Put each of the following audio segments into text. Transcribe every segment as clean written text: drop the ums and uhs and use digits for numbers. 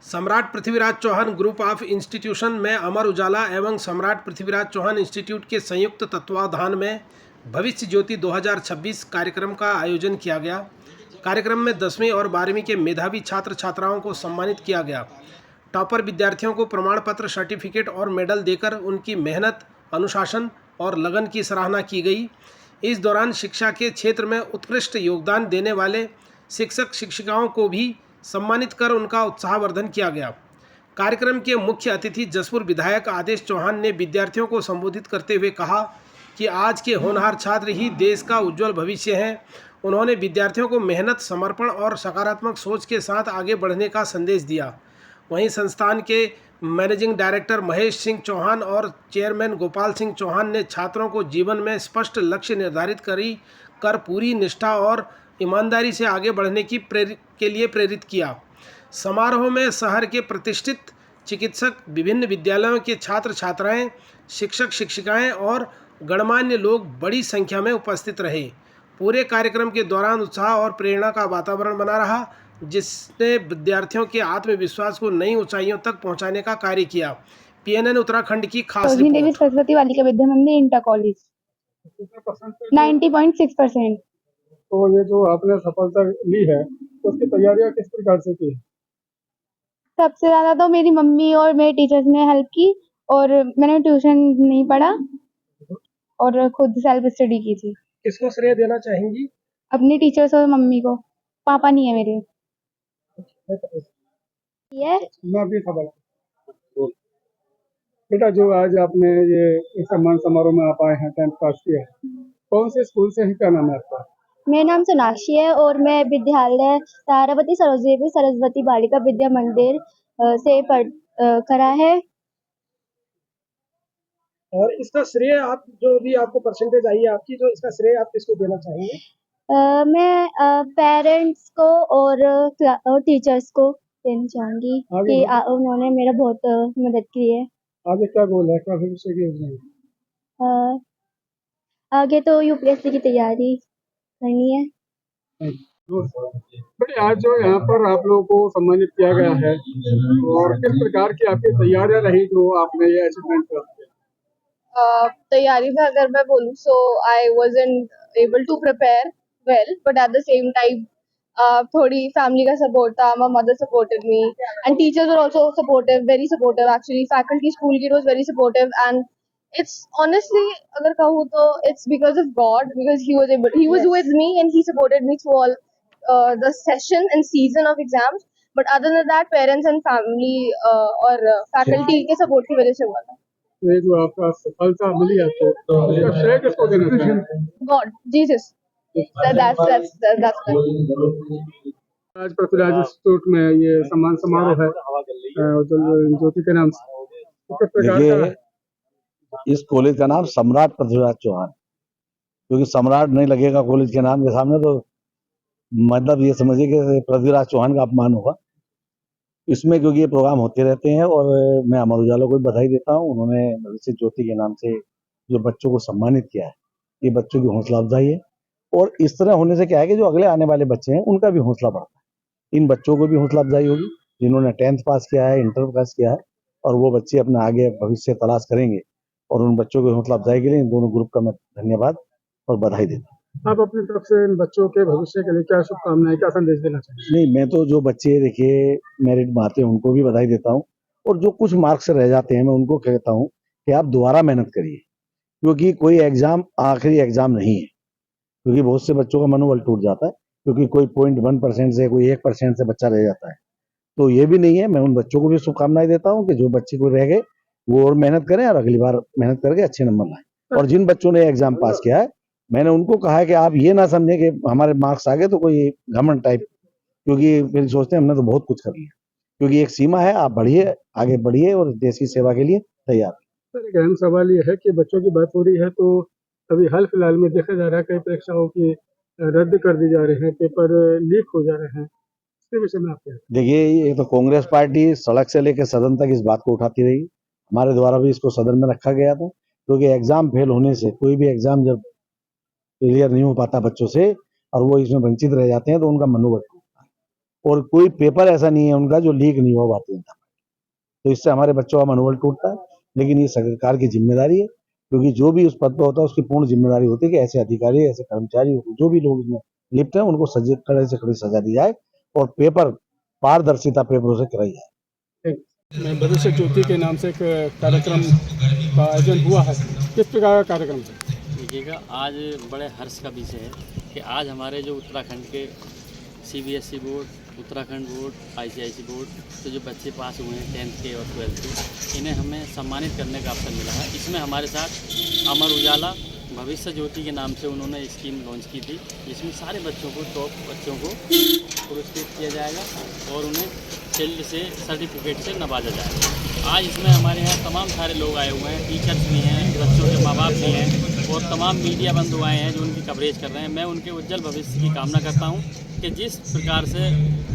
सम्राट Prithviraj Chauhan group of institution में अमर उजाला एवं सम्राट पृथ्वीराज चौहान इंस्टीट्यूट के संयुक्त तत्वावधान में भविष्य ज्योति 2026 कार्यक्रम का आयोजन किया गया। कार्यक्रम में 10वीं और 12वीं के मेधावी छात्र छात्राओं को सम्मानित किया गया। टॉपर विद्यार्थियों को प्रमाण पत्र, सर्टिफिकेट और मेडल देकर उनकी मेहनत, अनुशासन और लगन की सराहना की गई। इस दौरान शिक्षा के क्षेत्र में उत्कृष्ट योगदान देने वाले शिक्षक शिक्षिकाओं को भी सम्मानित कर उनका उत्साहवर्धन किया गया। कार्यक्रम के मुख्य अतिथि जसपुर विधायक आदेश चौहान ने विद्यार्थियों को संबोधित करते हुए कहा कि आज के होनहार छात्र ही देश का उज्जवल भविष्य हैं। उन्होंने विद्यार्थियों को मेहनत, समर्पण और सकारात्मक सोच के साथ आगे बढ़ने का संदेश दिया। वहीं संस्थान के मैनेजिंग डायरेक्टर महेश सिंह चौहान और चेयरमैन गोपाल सिंह चौहान ने छात्रों को जीवन में स्पष्ट लक्ष्य निर्धारित कर पूरी निष्ठा और ईमानदारी से आगे बढ़ने के लिए प्रेरित किया। समारोह में शहर के प्रतिष्ठित चिकित्सक, विभिन्न विद्यालयों के छात्र छात्राएं, शिक्षक शिक्षिकाएं और गणमान्य लोग बड़ी संख्या में उपस्थित रहे। पूरे कार्यक्रम के दौरान उत्साह और प्रेरणा का वातावरण बना रहा, जिसने विद्यार्थियों के आत्मविश्वास को नई ऊंचाइयों तक पहुंचाने का कार्य किया। PNN उत्तराखंड की खास देवी रिपोर्ट। सरस्वती बालिका विद्या मंदिर, इंटर कॉलेज। 90.6%। तो ये जो आपने सफलता ली है, तो उसकी तैयारियां किस प्रकार से की? सबसे ज्यादा तो मेरी मम्मी और मेरे टीचर्स ने हेल्प की, और मैंने ट्यूशन नहीं पढ़ा और खुद सेल्फ स्टडी की थी। किसको श्रेय देना चाहेंगी? अपनी टीचर्स और मम्मी को। पापा नहीं है मेरे। ये मैं भी खबर बेटा, जो आज आपने ये सम्मान समारोह में आप आए हैं, 10th पास किया है, कौन से स्कूल से हैं, क्या नाम है आपका? मेरा नाम सोनाक्षी है और मैं विद्यालय तारावती सरोजदेवी सरस्वती बालिका विद्या मंदिर से करा है। और इसका श्रेय आप, जो भी आपको परसेंटेज आई है आपकी, जो इसका श्रेय आप किसको देना चाहेंगे? मैं पेरेंट्स को और टीचर्स को देना चाहूंगी कि उन्होंने मेरा बहुत मदद की है। आगे क्या गोल है, क्या भविष्य की योजना है? आगे तो UPSC की तैयारी करनी है। बड़ी आज जो यहाँ पर आप लोगों को सम्मानित किया गया है, और किस प्रकार की आपकी तैयारियां रही जो आपने ये अचीवमेंट प्राप्त किया? तैयारी में अगर मैं बोलूँ, so I wasn't able to prepare well, but at the same time थोड़ी फैमिली का सपोर्ट था। My mother supported me and teachers were also supportive, very supportive actually. Faculty school ki was very supportive, and it's honestly, अगर कहूँ तो it's because of God, because he was with me and he supported me through all the session and season of exams. But other than that, parents and family और faculty के support की वजह से हुआ था। ये जो आपका सफलता मिली आपको, तो इसका श्रेय किसको देना चाहिए? God, Jesus. That's आज पृथ्वीराज इंस्टीट्यूट में ये सम्मान समारोह है ज्योति के नाम से, तो किस प्रकार का है? इस कॉलेज का नाम सम्राट पृथ्वीराज चौहान, क्योंकि सम्राट नहीं लगेगा कॉलेज के नाम के सामने तो मतलब ये समझिए कि पृथ्वीराज चौहान का अपमान होगा इसमें, क्योंकि ये प्रोग्राम होते रहते हैं। और मैं अमर उजाला को भी बधाई देता हूँ, उन्होंने भविष्य ज्योति के नाम से जो बच्चों को सम्मानित किया है, ये बच्चों की हौसला अफजाई है। और इस तरह होने से क्या है कि जो अगले आने वाले बच्चे हैं उनका भी हौसला बढ़ता है, इन बच्चों को भी हौसला अफजाई होगी जिन्होंने 10th पास किया है, इंटर पास किया है, और वो बच्चे अपना आगे भविष्य तलाश करेंगे। और उन बच्चों की हौसला अफजाई के लिए इन दोनों ग्रुप का मैं धन्यवाद और बधाई देता हूँ। आप अपनी तरफ से इन बच्चों के भविष्य के लिए क्या शुभकामनाएं, क्या संदेश देना चाहिए? नहीं, मैं तो जो बच्चे देखिए मेरिट में आते हैं उनको भी बधाई देता हूँ, और जो कुछ मार्क्स रह जाते हैं मैं उनको कहता हूँ कि आप दोबारा मेहनत करिए, क्योंकि कोई एग्जाम आखिरी एग्जाम नहीं है। क्योंकि बहुत से बच्चों का मनोबल टूट जाता है, क्योंकि कोई 0.1% से, कोई 1% से बच्चा रह जाता है, तो ये भी नहीं है। मैं उन बच्चों को भी शुभकामनाएं देता हूँ कि जो बच्चे को रह गए वो और मेहनत करें और अगली बार मेहनत करके अच्छे नंबर लाएं। और जिन बच्चों ने एग्जाम पास किया है, मैंने उनको कहा है कि आप ये ना समझें कि हमारे मार्क्स आ गए तो कोई घमंड टाइप, क्योंकि फिर सोचते हैं हमने तो बहुत कुछ कर लिया, क्योंकि एक सीमा है, आप बढ़िए, आगे बढ़िए और देश की सेवा के लिए तैयार। सर, एक अहम सवाल ये है कि बच्चों की बात हो रही है, तो अभी हाल फिलहाल में देखा जा रहा है कई परीक्षाओं की रद्द कर दी जा रही है, पेपर लीक हो जा रहे हैं, इसके विषय में आप क्या? देखिए, ये तो कांग्रेस पार्टी सड़क से लेकर सदन तक इस बात को उठाती रही, हमारे द्वारा भी इसको सदन में रखा गया था, क्योंकि एग्जाम फेल होने से, कोई भी एग्जाम जब क्लियर नहीं हो पाता बच्चों से और वो इसमें वंचित रह जाते हैं तो उनका मनोबल टूटता है। और कोई पेपर ऐसा नहीं है उनका जो लीक नहीं हो भारतीय जनता पार्टी। तो इससे हमारे बच्चों का मनोबल टूटता है, लेकिन ये सरकार की जिम्मेदारी है, क्योंकि जो भी उस पद पर होता है उसकी पूर्ण जिम्मेदारी होती है कि ऐसे अधिकारी, ऐसे कर्मचारी, जो भी लोग इसमें लिप्त हैं उनको कड़े से कड़ी सजा दी जाए और पेपर पारदर्शिता पेपरों से कराई जाए। भविष्य ज्योति के नाम से एक कार्यक्रम का आयोजन हुआ है, किस प्रकार का कार्यक्रम है? देखिएगा, आज बड़े हर्ष का विषय है कि आज हमारे जो उत्तराखंड के CBSE board, Uttarakhand board, ICIC board से जो बच्चे पास हुए हैं 10th के और 12th के, इन्हें हमें सम्मानित करने का अवसर मिला है। इसमें हमारे साथ अमर उजाला भविष्य ज्योति के नाम से उन्होंने स्कीम लॉन्च की थी, जिसमें सारे बच्चों को, टॉप बच्चों को पुरस्कृत किया जाएगा और उन्हें शील्ड से, सर्टिफिकेट से नवाजा जाएगा। आज इसमें हमारे यहाँ तमाम सारे लोग आए हुए हैं, टीचर्स भी हैं, बच्चों के माँ बाप भी हैं और तमाम मीडिया बंधु आए हैं जो उनकी कवरेज कर रहे हैं। मैं उनके उज्जवल भविष्य की कामना करता हूँ कि जिस प्रकार से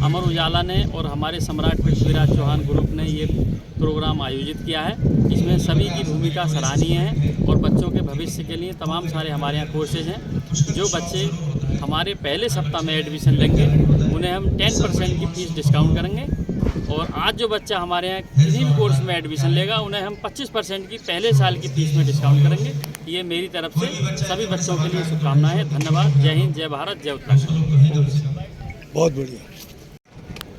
अमर उजाला ने और हमारे सम्राट पृथ्वीराज चौहान ग्रुप ने ये प्रोग्राम आयोजित किया है, इसमें सभी की भूमिका सराहनीय है और बच्चों के भविष्य के लिए तमाम सारे हमारे यहाँ कोर्सेज हैं। जो बच्चे हमारे पहले सप्ताह में एडमिशन लेंगे उन्हें हम 10% की फ़ीस डिस्काउंट करेंगे और आज जो बच्चा हमारे यहाँ किसी भी कोर्स में एडमिशन लेगा उन्हें हम 25% की पहले साल की फ़ीस में डिस्काउंट करेंगे। ये मेरी तरफ से सभी बच्चों के लिए शुभकामनाएं हैं। धन्यवाद। जय हिंद, जय भारत, जय उत्तराखंड। बहुत बढ़िया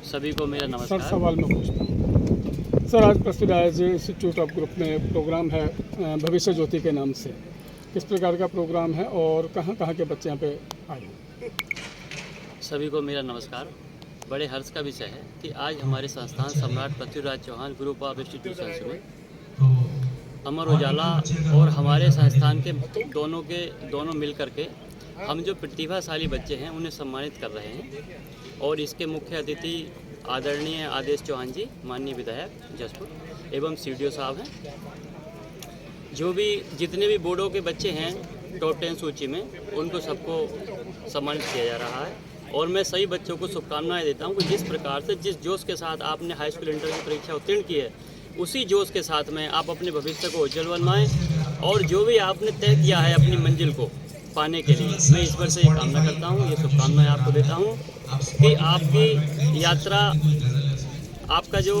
सभी को मेरा सर। नमस्कार। सवाल में पूछता हूँ सर, आज पृथ्वीराज इंस्टीट्यूट ऑफ ग्रुप में प्रोग्राम है भविष्य ज्योति के नाम से, किस प्रकार का प्रोग्राम है और कहाँ कहाँ के बच्चे यहाँ पे आए हैं? सभी को मेरा नमस्कार। बड़े हर्ष का विषय है कि आज हमारे संस्थान Samrat Prithviraj Chauhan group of institutions में अमर उजाला और हमारे संस्थान के दोनों मिल करके हम जो प्रतिभाशाली बच्चे हैं उन्हें सम्मानित कर रहे हैं और इसके मुख्य अतिथि आदरणीय आदेश चौहान जी, माननीय विधायक जसपुर एवं CDO साहब हैं। जो भी जितने भी बोर्डों के बच्चे हैं टॉप 10 सूची में, उनको सबको सम्मानित किया जा रहा है और मैं सभी बच्चों को शुभकामनाएं देता हूं कि जिस प्रकार से, जिस जोश के साथ आपने हाई स्कूल इंटर की परीक्षा उत्तीर्ण की है, उसी जोश के साथ में आप अपने भविष्य को उज्जवल बनवाएं और जो भी आपने तय किया है अपनी मंजिल को पाने के लिए, मैं ईश्वर से ये कामना करता हूँ, ये शुभकामनाएं आपको देता हूँ कि आपकी यात्रा, आपका जो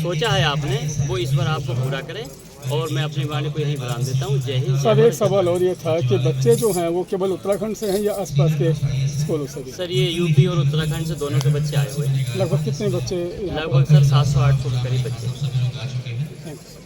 सोचा है आपने, वो ईश्वर आपको पूरा करे और मैं अपनी वाणी को यहीं विराम देता हूँ। जय हिंद। सर, एक सवाल और ये था कि बच्चे जो हैं वो केवल उत्तराखंड से हैं या आसपास के स्कूलों से भी? सर, ये UP और उत्तराखंड से दोनों के बच्चे आए हुए हैं। लगभग कितने बच्चे? लगभग सर 700-800 के करीब बच्चे। थैंक्स।